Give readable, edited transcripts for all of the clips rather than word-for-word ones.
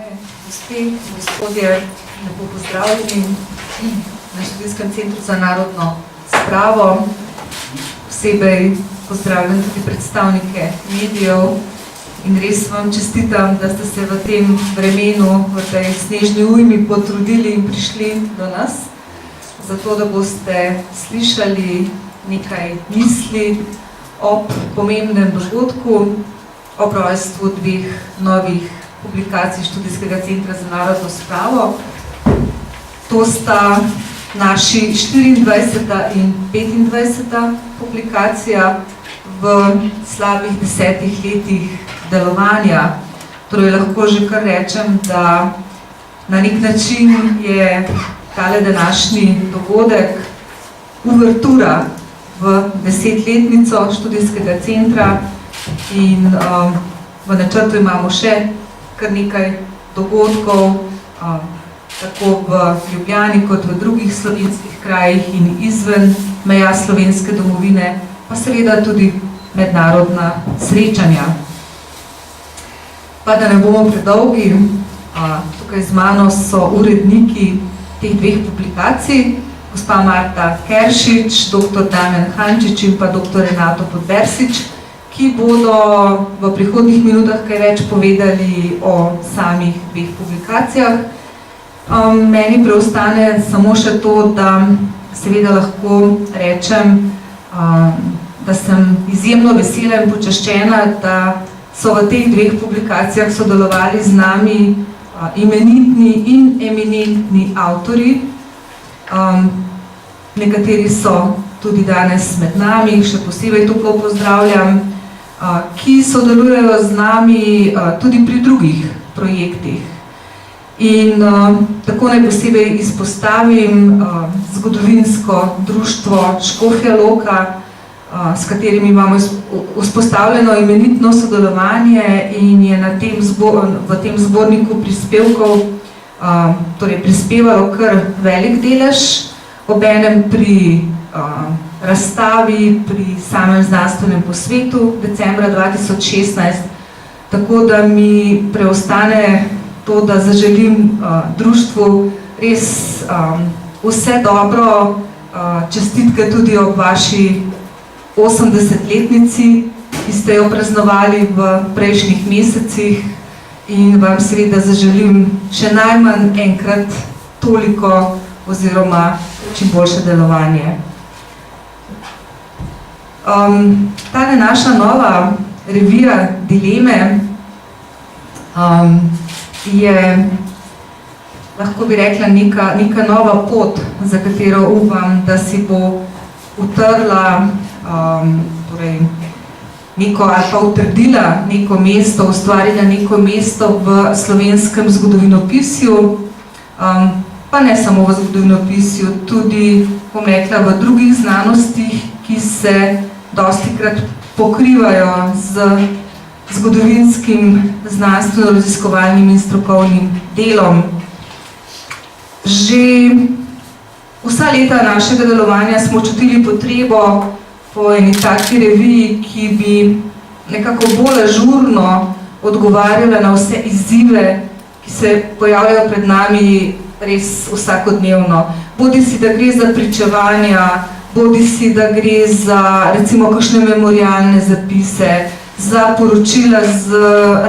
Spoštovane gospe, gospodje, lepo pozdravljeni na Študijskem centru za narodno spravo. Posebej pozdravljam tudi predstavnike medijev in res vam čestitam, da ste se v tem vremenu, v tej snežni ujmi potrudili in prišli do nas, zato da boste slišali nekaj misli ob pomembnem dogodku, ob rojstvu dveh novih publikacij Študijskega centra za narodno spravo. To sta naši 24. in 25. publikacija v slabih 10 letih delovanja. Torej lahko že kar rečem, da na nek način je tale današnji dogodek uvertura v 10-letnico Študijskega centra in v načrtu imamo še kar nekaj dogodkov, tako v Ljubljani kot v drugih slovenskih krajih in izven meja slovenske domovine, pa seveda tudi mednarodna srečanja. Pa da ne bomo predolgi, tukaj z mano so uredniki teh dveh publikacij, gospa Marta Keršič, dr. Damjan Hančič in pa dr. Renato Podbersič, ki bodo v prihodnjih minutah kaj več povedali o samih dveh publikacijah. Meni preostane samo še to, da seveda lahko rečem, da sem izjemno vesela in počaščena, da so v teh dveh publikacijah sodelovali z nami imenitni in eminentni avtorji. Nekateri so tudi danes med nami, še posebej toplo pozdravljam, ki sodelujejo z nami tudi pri drugih projektih. In tako naj posebej izpostavim zgodovinsko društvo Škofja Loka, s katerimi imamo vzpostavljeno imenitno sodelovanje in je v tem zborniku prispevkov prispevalo kar velik delež, obenem pri razstavi, pri samem znanstvenem posvetu decembra 2016, tako da mi preostane to, da zaželim društvu res vse dobro, čestitke tudi ob vaši 80-letnici, ki ste jo praznovali v prejšnjih mesecih in vam seveda zaželim še najmanj enkrat toliko oziroma čim boljše delovanje. Tale naša nova revija Dileme je, lahko bi rekla, neka nova pot, za katero upam, da si bo utrla neko ali pa utrdila neko mesto, ustvarila neko mesto v slovenskem zgodovinopisju, pa ne samo v zgodovinopisju, tudi, bom rekla, v drugih znanostih, ki se dostikrat pokrivajo z zgodovinskim, znanstveno-raziskovalnim in strokovnim delom. Že vsa leta našega delovanja smo čutili potrebo po eni taki reviji, ki bi nekako bolj ažurno odgovarjala na vse izzive, ki se pojavljajo pred nami res vsakodnevno. Bodisi, da gre za pričevanja, bodisi, da gre za recimo kakšne memorialne zapise, za poročila z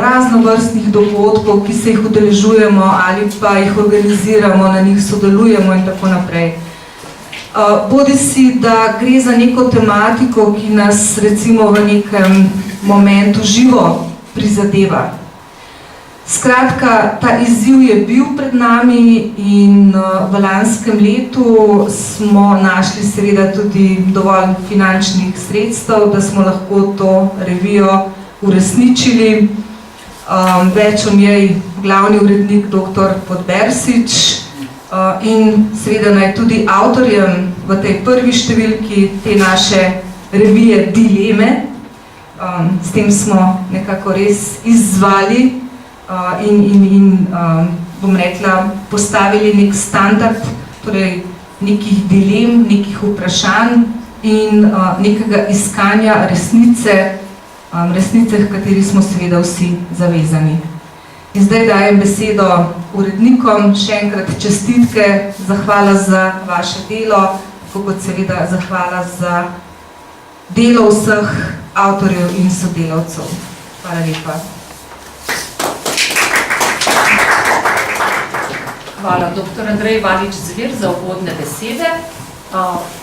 raznovrstnih dogodkov, ki se jih udeležujemo ali pa jih organiziramo, na njih sodelujemo in tako naprej. Bodisi, da gre za neko tematiko, ki nas recimo v nekem momentu živo prizadeva. Skratka, ta izziv je bil pred nami in v lanskem letu smo našli seveda tudi dovolj finančnih sredstev, da smo lahko to revijo uresničili. Več o njej glavni urednik dr. Podbersič in seveda naj tudi avtorjem v tej prvi številki te naše revije Dileme. S tem smo nekako res izzvali in bom rekla, postavili nek standard, torej nekih dilem, nekih vprašanj in nekega iskanja resnice, v kateri smo seveda vsi zavezani. In zdaj dajem besedo urednikom, še enkrat čestitke, zahvala za vaše delo, tako kot seveda zahvala za delo vseh avtorjev in sodelavcev. Hvala lepa. Hvala, dr. Andrej Valič-Zvir, za uvodne besede.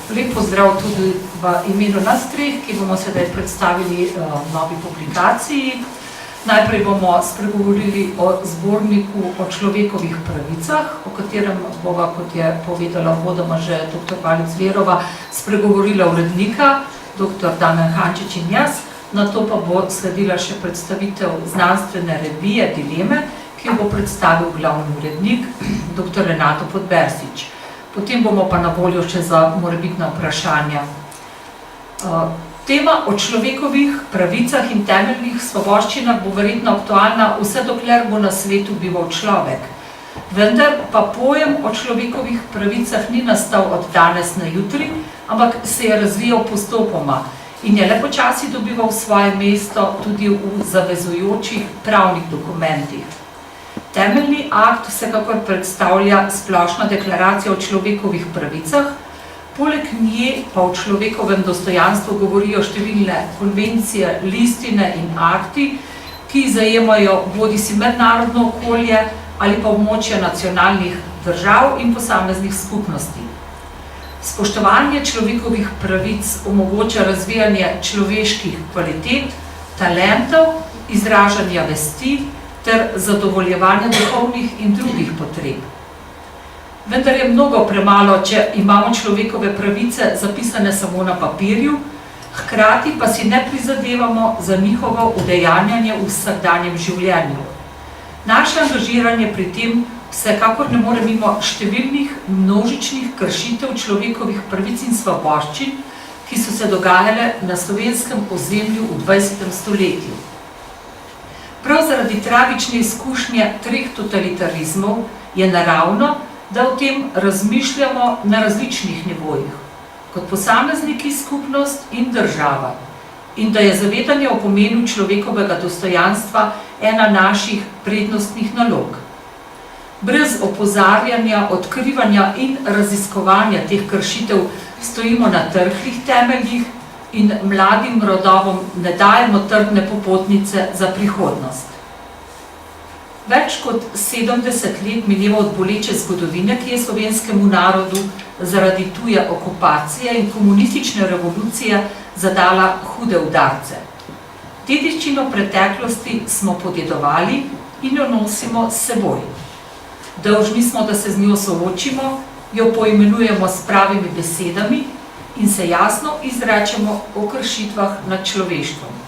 Lep pozdrav tudi v imenu nas treh, ki bomo sedaj predstavili novi publikaciji. Najprej bomo spregovorili o zborniku o človekovih pravicah, o katerem bova, kot je povedala uvodoma že dr. Valič-Zvirova, spregovorila urednika, dr. Damjan Hančič in jaz. Nato pa bo sledila še predstavitev znanstvene revije Dileme, ki jo bo predstavil glavni urednik, dr. Renato Podbersič. Potem bomo pa na voljo še za morebitna vprašanja. Tema o človekovih pravicah in temeljnih svoboščinah bo verjetno aktualna vse dokler bo na svetu bival človek. Vendar pa pojem o človekovih pravicah ni nastal od danes na jutri, ampak se je razvijal postopoma in je le počasi dobival svoje mesto tudi v zavezujočih pravnih dokumentih. Temeljni akt vsekakor predstavlja splošna deklaracija o človekovih pravicah, poleg nje pa o človekovem dostojanstvu govorijo številne konvencije, listine in akti, ki zajemajo bodisi mednarodno okolje ali pa območje nacionalnih držav in posameznih skupnosti. Spoštovanje človekovih pravic omogoča razvijanje človeških kvalitet, talentov, izražanja vesti ter zadovoljevanje duhovnih in drugih potreb. Vendar je mnogo premalo, če imamo človekove pravice zapisane samo na papirju, hkrati pa si ne prizadevamo za njihovo udejanjanje v vsakdanjem življenju. Naše angažiranje pri tem vsekakor ne more mimo številnih množičnih kršitev človekovih pravic in svoboščin, ki so se dogajale na slovenskem ozemlju v 20. stoletju. Prav zaradi tragične izkušnje treh totalitarizmov je naravno, da o tem razmišljamo na različnih nivojih, kot posamezniki, skupnost in država, in da je zavedanje o pomenu človekovega dostojanstva ena naših prednostnih nalog. Brez opozarjanja, odkrivanja in raziskovanja teh kršitev stojimo na trhlih temeljih in mladim rodovom ne dajemo trdne popotnice za prihodnost. Več kot 70 let mineva od boleče zgodovine, ki je slovenskemu narodu zaradi tuje okupacije in komunistične revolucije zadala hude udarce. Dediščino preteklosti smo podedovali in jo nosimo s seboj. Dolžni smo, da se z njo soočimo, jo poimenujemo s pravimi besedami in se jasno izrečemo o kršitvah nad človeštvom.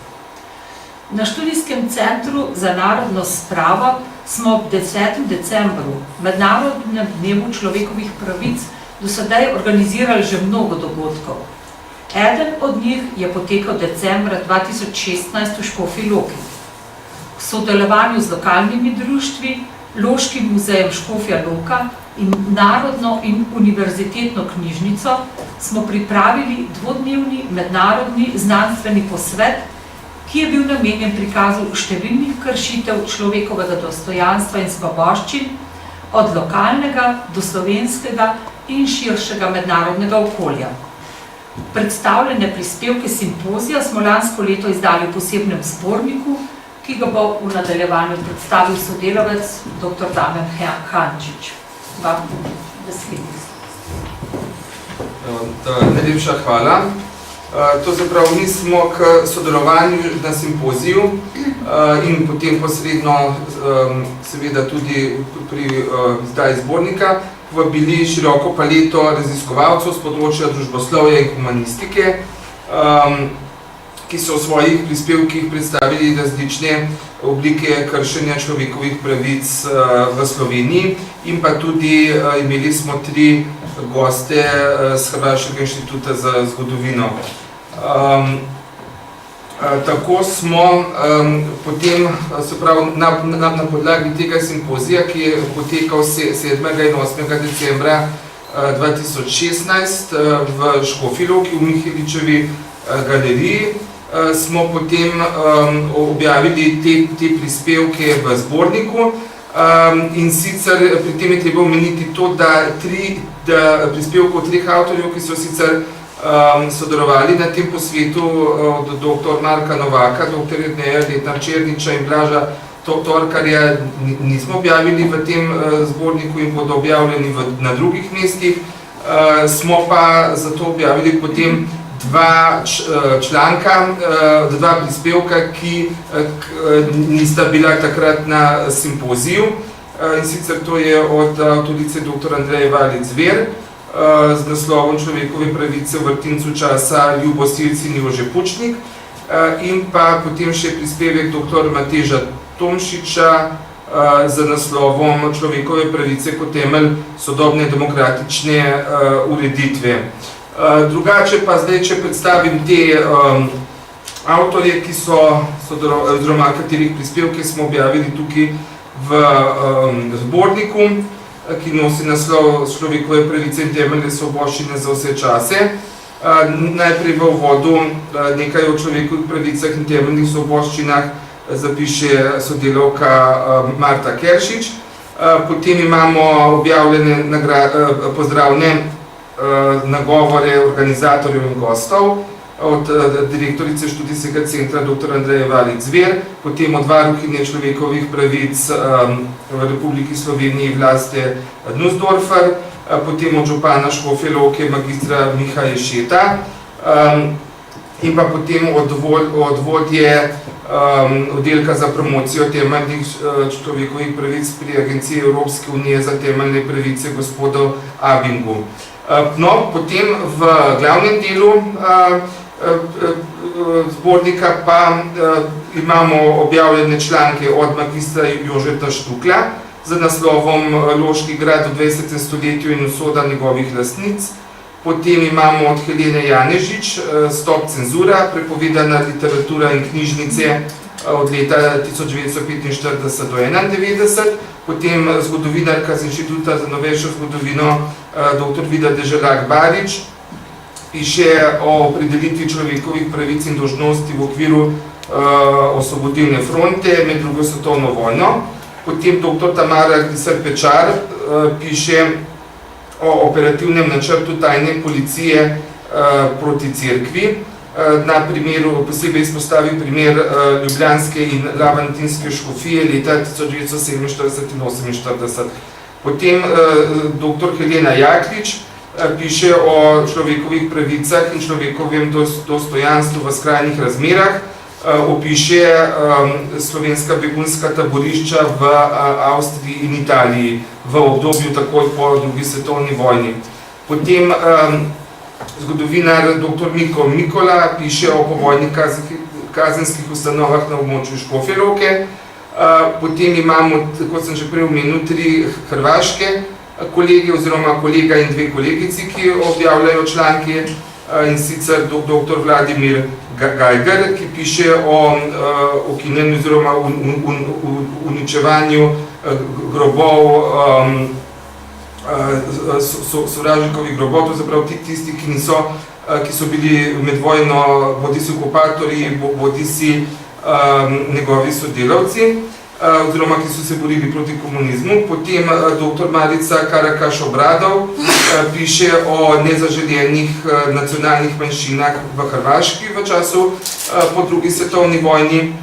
Na Študijskem centru za narodno spravo smo ob 10. decembru, mednarodnem dnevu človekovih pravic, do sedaj organizirali že mnogo dogodkov. Eden od njih je potekal decembra 2016 v Škofji Loki. V sodelovanju z lokalnimi društvi, Loškim muzejem Škofja Loka in Narodno in univerzitetno knjižnico smo pripravili dvodnevni mednarodni znanstveni posvet, ki je bil namenjen prikazu številnih kršitev človekovega dostojanstva in svoboščin, od lokalnega do slovenskega in širšega mednarodnega okolja. Predstavljene prispevke simpozija smo lansko leto izdali v posebnem zborniku, ki ga bo v nadaljevanju predstavil sodelavec dr. Damjan Hančič. Vam besedi. Najlepša hvala. To se pravi, mi smo k sodelovanju na simpoziju in potem posredno seveda tudi pri izdaji zbornika povabili široko paleto raziskovalcev z področja družboslovja in humanistike, ki so v svojih prispevkih predstavili različne oblike kršenja človekovih pravic v Sloveniji in pa tudi imeli smo 3 goste z Hrvaškega inštituta za zgodovino. Tako smo potem, se pravi, na podlagi tega simpozija, ki je potekal 7. in 8. decembra 2016 v Škofji Loki v Miheličevi galeriji, smo potem objavili te prispevke v zborniku. In sicer pri tem je treba omeniti to, da prispevkov 3 avtorjev, ki so sicer sodelovali na tem posvetu, od dr. Marka Novaka, dr. Jerneja Letnar Černiča in Blaža Torkarja, nismo objavili v tem zborniku in bodo objavljeni na drugih mestih. Smo pa zato objavili potem 2 članka, 2 prispevka, ki nista bila takrat na simpoziju. In sicer to je od avtorice dr. Andreje Valič Zver z naslovom Človekove pravice v vrtincu časa Ljubo Silc in Jože Pučnik, in pa potem še prispevek dr. Mateža Tomšiča z naslovom Človekove pravice kot temelj sodobne demokratične ureditve. Drugače pa zdaj, če predstavim te avtorje, ki so, oziroma katerih prispevke smo objavili tukaj v zborniku, ki nosi naslov Človekove pravice in temeljne svoboščine za vse čase. Najprej v uvodu nekaj o človekovih pravicah in temeljnih svoboščinah zapiše sodelavka Marta Keršič. Potem imamo objavljene pozdravne nagovore organizatorjev in gostov od direktorice študijskega centra dr. Andreje Valič Zver, potem od varuhinje človekovih pravic v Republiki Sloveniji Vlaste Nussdorfer, potem od župana Škofje Loke magistra Miha Ješeta in pa potem od vodje oddelka za promocijo temeljnih človekovih pravic pri Agenciji Evropske unije za temeljne pravice gospodu Abingu. No, potem v glavnem delu zbornika pa imamo objavljene članke od magistra Jožeta Štukla z naslovom Loški grad v 20. stoletju in usoda njegovih lastnic. Potem imamo od Helene Janežič Stop cenzura, prepovedana literatura in knjižnice od leta 1945 do 1991. Potem zgodovinarka z Inštituta za novejšo zgodovino dr. Vida Deželak Barič piše o opredelitvi človekovih pravic in dolžnosti v okviru Osvobodilne fronte med drugo svetovno vojno. Potem dr. Tamara Glisar Pečar piše o operativnem načrtu tajne policije proti cerkvi. Na primeru posebej izpostavi primer Ljubljanske in Lavantinske škofije leta 1947 in 1948. Potem dr. Helena Jaklič piše o človekovih pravicah in človekovem dostojanstvu v skrajnih razmerah. Opiše slovenska begunska taborišča v Avstriji in Italiji v obdobju takoj po drugi svetovni vojni. Potem zgodovinar dr. Miko Mikola piše o povojnih kazenskih ustanovah na območju Škofje Loke. Potem imamo, kot sem že prej omenil, 3 hrvaške kolege oziroma kolega in 2 kolegici, ki objavljajo članke, in sicer dr. Vladimir Gajger, ki piše o ukinjanju oziroma uničevanju grobov, sovražnikovih grobov, to zaprav tisti, ki so bili med vojno bodisi okupatorji, bodisi njegovi sodelavci, oziroma ki so se borili proti komunizmu. Potem dr. Marica Karakaš-Obradov piše o nezaželjenih nacionalnih manjšinah v Hrvaški v času po drugi svetovni vojni.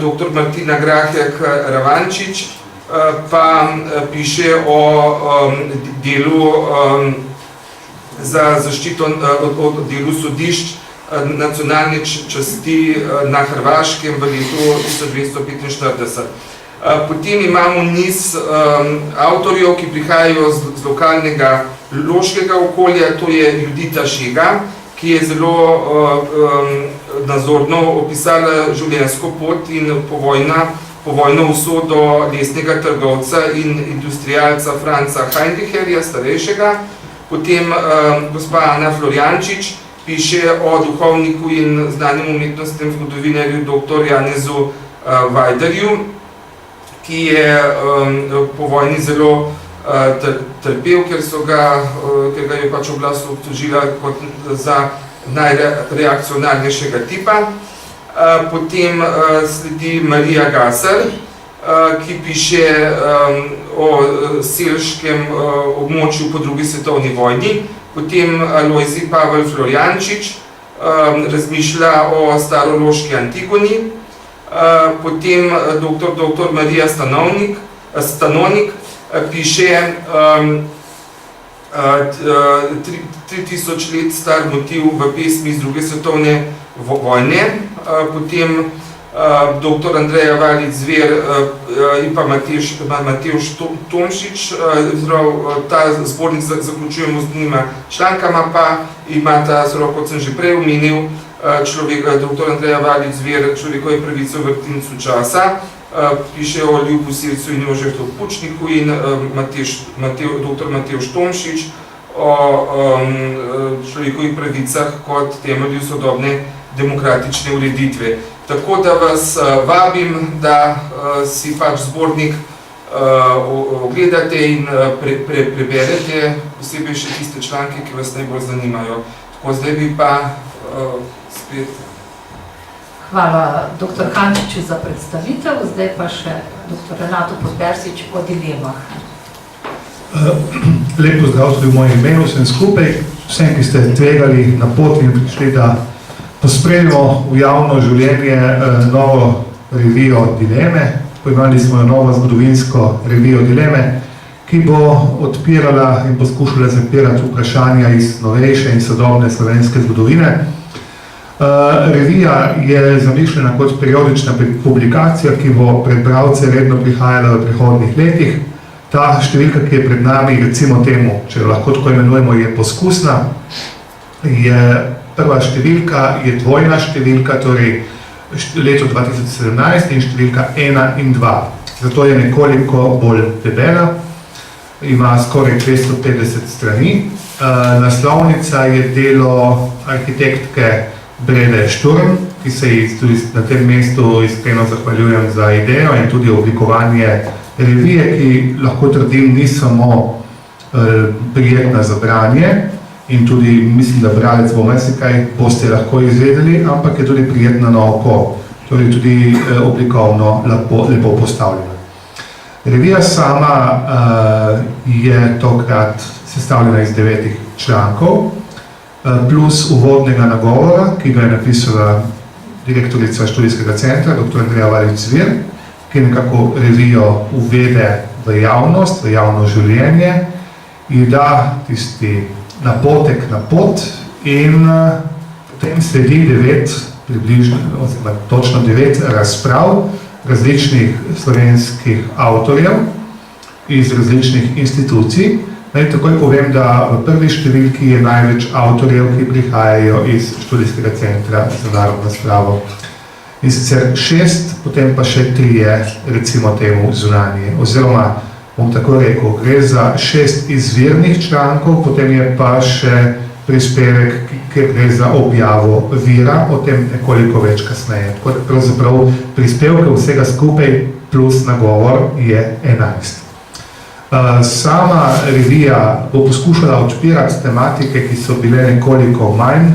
Dr. Martina Grahek-Ravančič pa piše o delu za zaščito, o delu sodišč nacionalne časti na Hrvaškem v letu 1945. Potem imamo niz avtorjev, ki prihajajo z lokalnega loškega okolja, to je Judita Šega, ki je zelo nazorno opisala življenjsko pot in povojno usodo lesnega trgovca in industrialca Franca Heinricherja, starejšega. Potem gospa Ana Florjančič piše o duhovniku in znanem umetnostnem zgodovinarju dr. Janezu Vajderju, ki je po vojni zelo trpel, ker ga je pač oblast obtožila za najreakcionarnejšega tipa. Potem sledi Marija Gasser, ki piše o selškem območju po drugi svetovni vojni. Potem Alojzij Pavel Florjančič razmišlja o starološki Antigoni. Potem dr. Marija Stanonik piše 3000 let star motiv v pesmi iz druge svetovne vojne. Potem dr. Andreja Valič-Zver in pa Matevž Tomšič. Ta zbornik zaključujemo z dvema člankama, pa ima ta, kot sem že prej omenil, dr. Andreja Valič-Zver Človekove pravice v vrtincu časa, piše o Ljubu Sircu in Jožefu Pučniku, in dr. Matevž Tomšič o človekovih pravicah kot temelju sodobne demokratične ureditve. Tako da vas vabim, da si pač zbornik ogledate in preberete, posebej še tiste članke, ki vas najbolj zanimajo. Tako, zdaj bi pa spet... Hvala dr. Hančiču za predstavitev, zdaj pa še dr. Renato Podbersič o dilemah. Lep pozdrav tudi v mojem imenu, vsem skupaj, vsem, ki ste tvegali na pot in prišli, da pospremimo v javno življenje novo revijo Dileme. Poimenovali smo jo novo zgodovinsko revijo Dileme, ki bo odpirala in poskušala zapirati vprašanja iz novejše in sodobne slovenske zgodovine. Revija je zamišljena kot periodična publikacija, ki bo pred bralce redno prihajala v prihodnjih letih. Ta številka, ki je pred nami, recimo temu, če jo lahko tako imenujemo, je poskusna. Prva številka je dvojna številka, torej leto 2017 in številka 1 in 2. Zato je nekoliko bolj debela, ima skoraj 250 strani. Naslovnica je delo arhitektke Brede Šturm, ki se ji tudi na tem mestu iskreno zahvaljujem za idejo in tudi oblikovanje revije, ki lahko trdim ni samo prijetna za branje, in tudi mislim, da bralec bo marsikaj boste lahko izvedeli, ampak je tudi prijetna na oko, torej tudi oblikovno lepo postavljena. Revija sama je tokrat sestavljena iz 9 člankov, plus uvodnega nagovora, ki ga je napisala direktorica študijskega centra, dr. Andreja Valič-Zver, ki nekako revijo uvede v javnost, v javno življenje in da tisti napotek na pot, in potem sledi 9, približno, točno 9 razprav različnih slovenskih avtorjev iz različnih institucij. Naj takoj povem, da v prvi številki je največ avtorjev, ki prihajajo iz študijskega centra za narodno spravo. In sicer 6, potem pa še 3, recimo temu zunanje, oziroma bom tako rekel, gre za 6 izvirnih člankov, potem je pa še prispevek, kjer gre za objavo vira, o tem nekoliko več kasneje. Tako da pravzaprav prispevke vsega skupaj plus nagovor je 11. Sama revija bo poskušala odpirati tematike, ki so bile nekoliko manj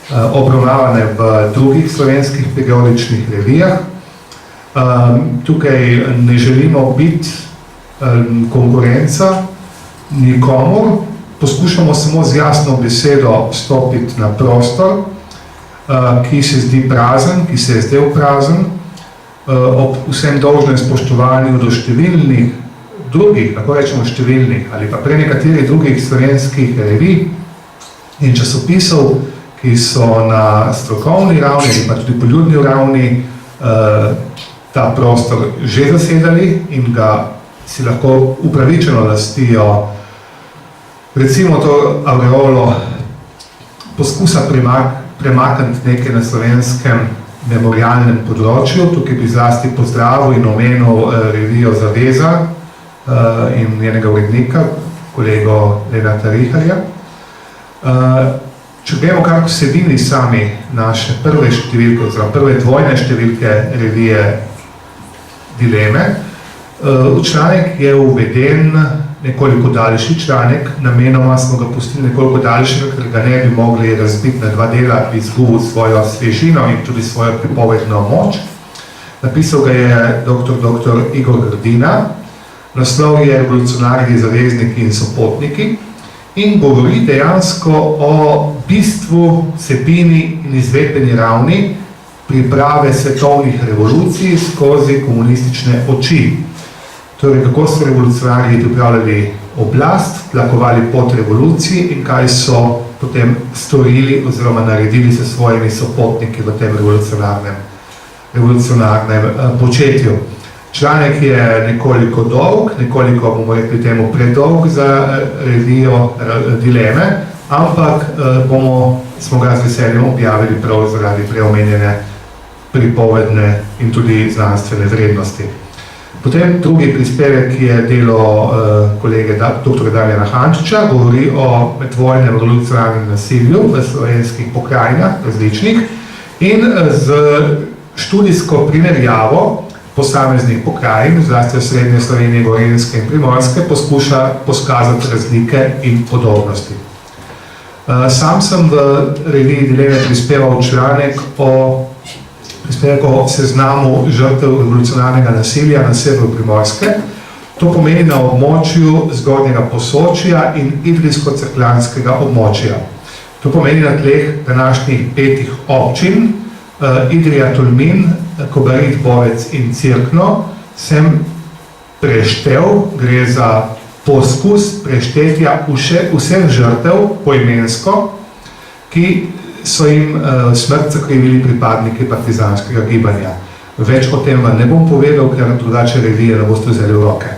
obravnavane v drugih slovenskih periodičnih revijah. Tukaj ne želimo biti konkurenca nikomur, poskušamo samo z jasno besedo stopiti na prostor, ki se zdi prazen, ki se je zdel prazen, ob vsem dolžnem spoštovanju do številnih drugih, lahko rečemo številnih, ali pa prenekaterih drugih slovenskih revij in časopisov, ki so na strokovni ravni ali pa tudi poljudni ravni ta prostor že zasedali in ga si lahko upravičeno lastijo, recimo to aureolo poskusa premakniti nekaj na slovenskem memorialnem področju. Tukaj bi zlasti pozdravil in omenil revijo Zaveza in njenega urednika, kolego Lenarta Riharja. Če gremo kar k vsebini sami naše prve številke, oziroma prve dvojne številke revije Dileme, v članek je uveden nekoliko daljši članek, namenoma smo ga pustili nekoliko daljšega, ker ga ne bi mogli razbiti na dva dela, bi izgubil svojo svežino in tudi svojo pripovedno moč. Napisal ga je dr. Igor Grdina, naslov je Revolucionarji, zavezniki in sopotniki in govori dejansko o bistvu, vsebini in izvedbeni ravni priprave svetovnih revolucij skozi komunistične oči. Torej, kako so revolucionarji pripravljali oblast, tlakovali pot revoluciji in kaj so potem storili oziroma naredili se svojimi sopotniki v tem revolucionarnem početju. Članek je nekoliko dolg, nekoliko, bomo rekli temu, predolg za revijo Dileme, ampak smo ga z veseljem objavili prav zaradi preomenjene pripovedne in tudi znanstvene vrednosti. Potem drugi prispevek je delo kolege dr. Damjana Hančiča, govori o medvojnem revolucionarnem nasilju v slovenskih pokrajinah različnih in z študijsko primerjavo posameznih pokrajin, zlasti v srednje Slovenije, Gorenjske in Primorske, poskuša poskazati razlike in podobnosti. Sam sem v reviji Dileme prispeval članek o seznamu žrtev revolucionarnega nasilja na severu Primorske. To pomeni na območju Zgornjega Posočja in Idrijsko-Cerkljanskega območja. To pomeni na tleh današnjih 5 občin, Idrija, Tolmin, Kobarid, Bovec in Cerkno, sem preštel, gre za poskus preštetja vseh žrtev poimensko, ki so jim smrt zakrivili pripadniki partizanskega gibanja. Več o tem ne bom povedal, ker drugače revije ne boste vzeli v roke.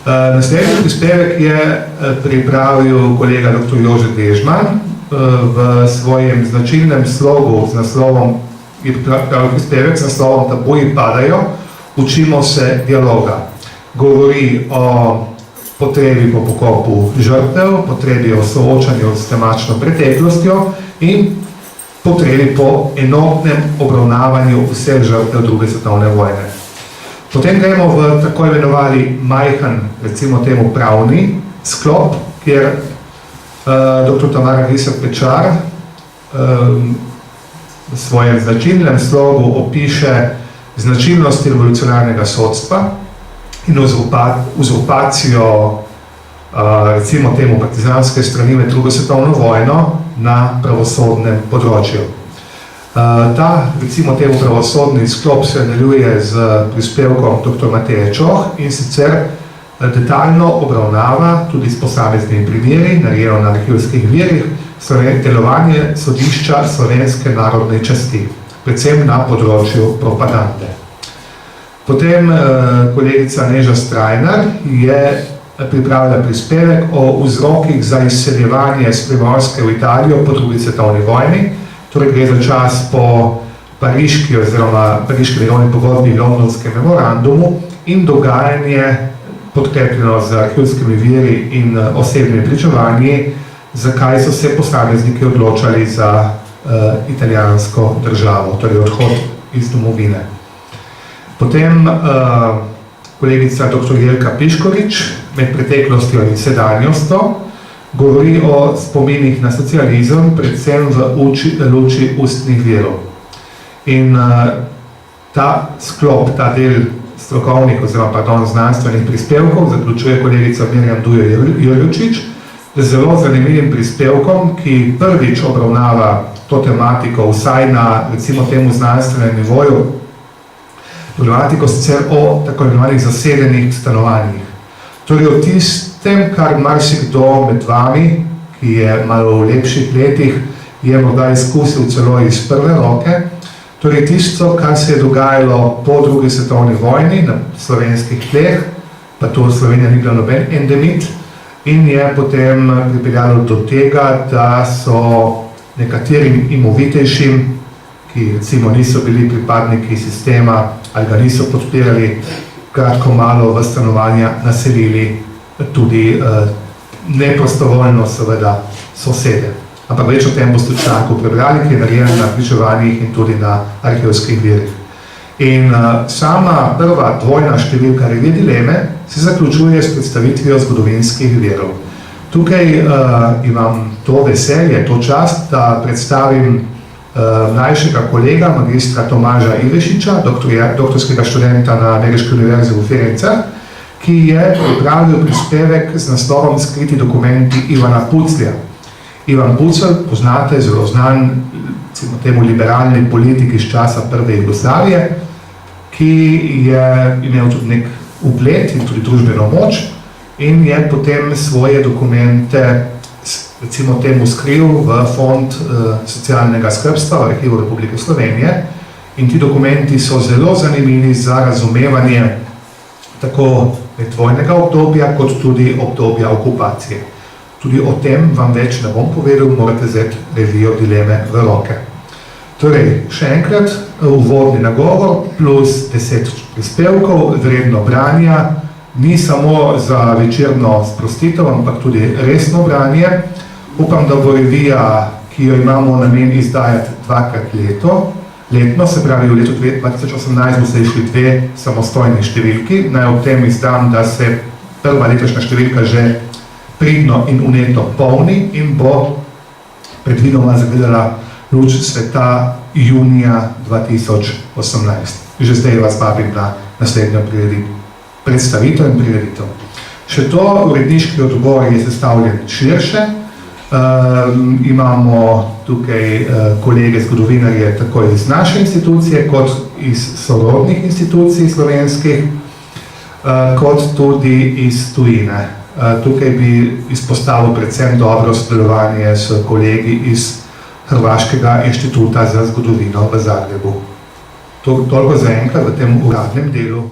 Naslednji prispevek je pripravil kolega dr. Jože Dežman v svojem značilnem slogu z naslovom, je pripravil prispevek z naslovom Tabuji padajo, učimo se dialoga. Govori o potrebi po pokopu žrtev, potrebi o soočanju s temačno preteklostjo in potrebi po enotnem obravnavanju vseh žrtev druge svetovne vojne. Potem gremo v tako imenovali majhen, recimo temu pravni sklop, kjer dr. Tamara Griser-Pečar v svojem značilnem slogu opiše značilnosti revolucionarnega sodstva in uzurpacijo recimo temu partizanske strani med drugo svetovno vojno na pravosodnem področju. Ta, recimo temu pravosodni sklop se nadaljuje z prispevkom dr. Mateje Čoh in sicer detaljno obravnava tudi s posameznimi primeri, narejeno na arhivskih virih, delovanje sodišča Slovenske narodne časti, predvsem na področju propagande. Potem kolegica Neža Strajnar je pripravila prispevek o vzrokih za izseljevanje iz Primorske v Italijo po drugi svetovni vojni, torej gre za čas po pariški oziroma pariški mirovni pogodbi in londonskem memorandumu in dogajanje podkrepljeno z arhivskimi viri in osebnimi pričevanji, zakaj so se posamezniki odločali za italijansko državo, torej odhod iz domovine. Potem kolegica dr. Jelka Piškovič med preteklostjo in sedanjostjo govori o spominih na socializem, predvsem v luči ustnih virov. In ta sklop, ta del strokovnih oziroma znanstvenih prispevkov zaključuje kolegica Mirjam Dujo-Jurjučič z zelo zanimivim prispevkom, ki prvič obravnava to tematiko, vsaj na recimo temu znanstvenem nivoju, problematiko sicer o tako imenovanih zasedenih stanovanjih. Torej o tistem, kar marsikdo med vami, ki je malo v lepših letih, je morda izkusil celo iz prve roke, torej tisto, kar se je dogajalo po drugi svetovni vojni na slovenskih tleh, pa to Slovenija ni bila noben endemit, in je potem pripeljalo do tega, da so nekaterim imovitejšim, ki recimo niso bili pripadniki sistema ali ga niso podpirali, kratko malo v stanovanja naselili tudi neprostovoljno seveda sosede. Ampak več o tem boste v članku prebrali, ki je narejen na pričevanjih in tudi na arhivskih virih. In sama prva dvojna številka revije dileme se zaključuje s predstavitvijo zgodovinskih virov. Tukaj imam to veselje, to čast, da predstavim mlajšega kolega, magistra Tomaža Ivešiča, doktorskega študenta na Ameriški univerzi v Firencah, ki je pripravil prispevek z naslovom Skriti dokumenti Ivana Puclja. Ivan Pucl, poznate, zelo znan, temu liberalni politik iz časa prve Jugoslavije, ki je imel tudi nek ugled in tudi družbeno moč in je potem svoje dokumente, recimo temu, skril v Fond socialnega skrbstva v Arhivu Republike Slovenije in ti dokumenti so zelo zanimivi za razumevanje tako vojnega obdobja, kot tudi obdobja okupacije. Tudi o tem vam več ne bom povedal, morate vzeti revijo dileme v roke. Torej, še enkrat, uvodni nagovor plus 10 prispevkov, vredno branja, ni samo za večerno sprostitev, ampak tudi resno branje. Upam, da bo revija, ki jo imamo namen izdajati 2krat letno, se pravi v letu 2018 bo se išli 2 samostojni številki. Naj ob tem izdam, da se prva letošnja številka že pridno in vneto polni in bo predvidoma zagledala luč sveta junija 2018. Že zdaj vas vabim na naslednjo predstavitev in prireditev. Še to, uredniški odbor je sestavljen širše. Imamo tukaj kolege zgodovinarje tako iz naše institucije, kot iz sorodnih institucij slovenskih, kot tudi iz tujine. Tukaj bi izpostavil predvsem dobro sodelovanje s kolegi iz Hrvaškega inštituta za zgodovino v Zagrebu. Toliko zaenkrat v tem uradnem delu.